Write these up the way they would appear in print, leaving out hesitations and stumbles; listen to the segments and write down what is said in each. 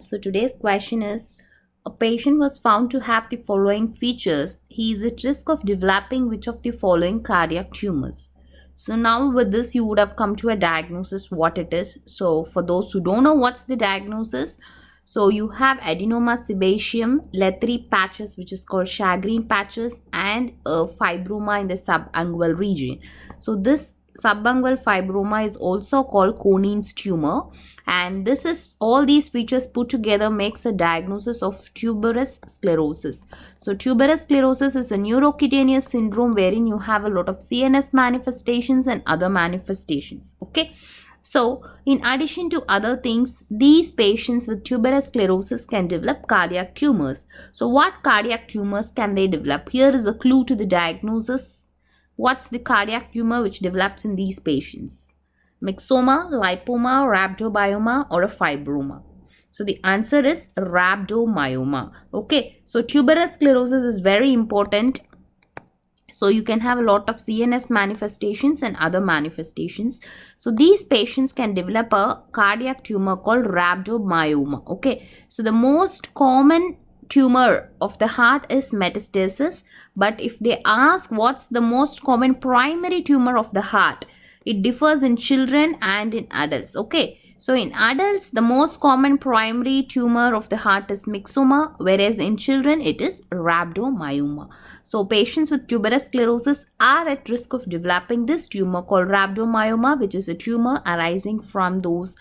So today's question is, a patient was found to have the following features. He is at risk of developing which of the following cardiac tumors? So now with this you would have come to a diagnosis what it is. So for those who don't know what's the diagnosis, so you have adenoma sebaceum, Letri patches which is called shagreen patches, and a fibroma in the subungual region. So this subungual fibroma is also called Conin's tumor, and this is all these features put together makes a diagnosis of tuberous sclerosis. So tuberous sclerosis is a neurocutaneous syndrome wherein you have a lot of CNS manifestations and other manifestations. Okay. So, in addition to other things, these patients with tuberous sclerosis can develop cardiac tumors. So, what cardiac tumors can they develop? Here is a clue to the diagnosis. What's the cardiac tumor which develops in these patients? Myxoma, lipoma, rhabdomyoma, or a fibroma? So, the answer is rhabdomyoma. Okay, so tuberous sclerosis is very important. So you can have a lot of CNS manifestations and other manifestations. So these patients can develop a cardiac tumor called rhabdomyoma. Okay. So the most common tumor of the heart is metastasis. But if they ask what's the most common primary tumor of the heart, it differs in children and in adults. Okay. So in adults, the most common primary tumor of the heart is myxoma, whereas in children it is rhabdomyoma. So patients with tuberous sclerosis are at risk of developing this tumor called rhabdomyoma, which is a tumor arising from those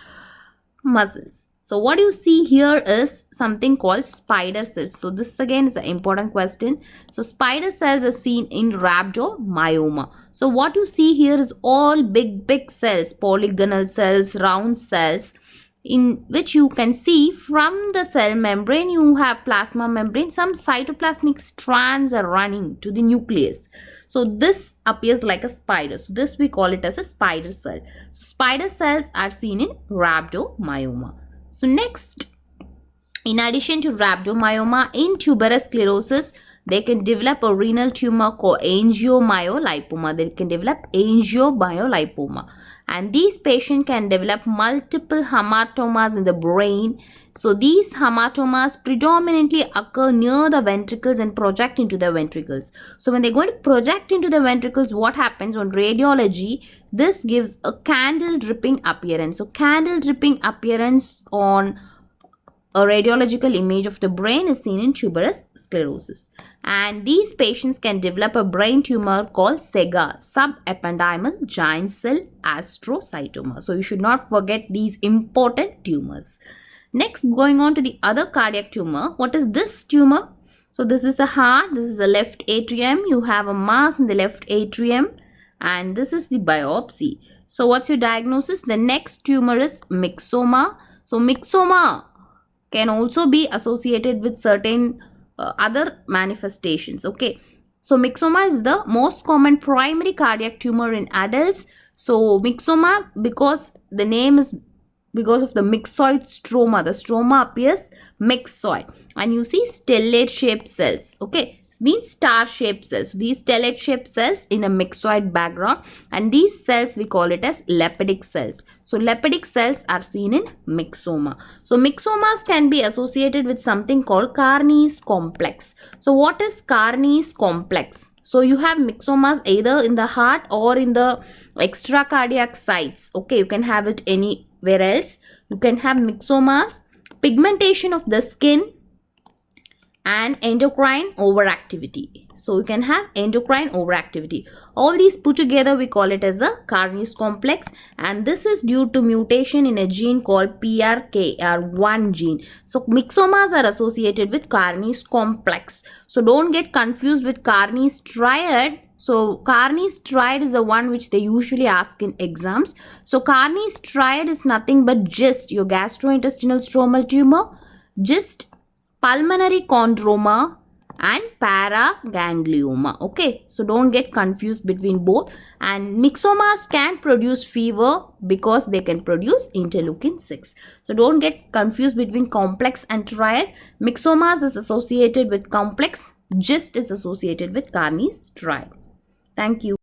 muscles. So what you see here is something called spider cells. So this again is an important question. So spider cells are seen in rhabdomyoma. So what you see here is all big cells, polygonal cells, round cells, in which you can see from the cell membrane you have plasma membrane. Some cytoplasmic strands are running to the nucleus. So this appears like a spider. So this we call it as a spider cell. So spider cells are seen in rhabdomyoma. So next, in addition to rhabdomyoma, in tuberous sclerosis, they can develop a renal tumor called angiomyolipoma. They can develop angiomyolipoma. And these patients can develop multiple hematomas in the brain. So these hematomas predominantly occur near the ventricles and project into the ventricles. So when they're going to project into the ventricles, what happens on radiology? This gives a candle dripping appearance. So candle dripping appearance on a radiological image of the brain is seen in tuberous sclerosis. And these patients can develop a brain tumor called SEGA, subependymal giant cell astrocytoma. So you should not forget these important tumors. Next, going on to the other cardiac tumor. What is this tumor? So this is the heart. This is the left atrium. You have a mass in the left atrium. And this is the biopsy. So what's your diagnosis? The next tumor is myxoma. So myxoma can also be associated with certain other manifestations. Okay. So myxoma is the most common primary cardiac tumor in adults. So myxoma, because the name is because of the myxoid stroma. The stroma appears myxoid. And you see stellate shaped cells. Okay. Means star-shaped cells. So these stellate-shaped cells in a myxoid background, and these cells we call it as lipidic cells. So lipidic cells are seen in myxoma. So myxomas can be associated with something called Carney's complex. So what is Carney's complex? So you have myxomas either in the heart or in the extracardiac sites. Okay, you can have it anywhere else. You can have myxomas, pigmentation of the skin, and endocrine overactivity. So you can have endocrine overactivity. All these put together we call it as a Carney's complex, and this is due to mutation in a gene called PRKR1 gene. So myxomas are associated with Carney's complex. So don't get confused with Carney's triad. So Carney's triad is the one which they usually ask in exams. So Carney's triad is nothing but GIST, your gastrointestinal stromal tumor, GIST, pulmonary chondroma, and paraganglioma. Okay, so don't get confused between both. And myxomas can produce fever because they can produce interleukin 6. So don't get confused between complex and triad. Myxomas is associated with complex, GIST is associated with Carney's triad. Thank you.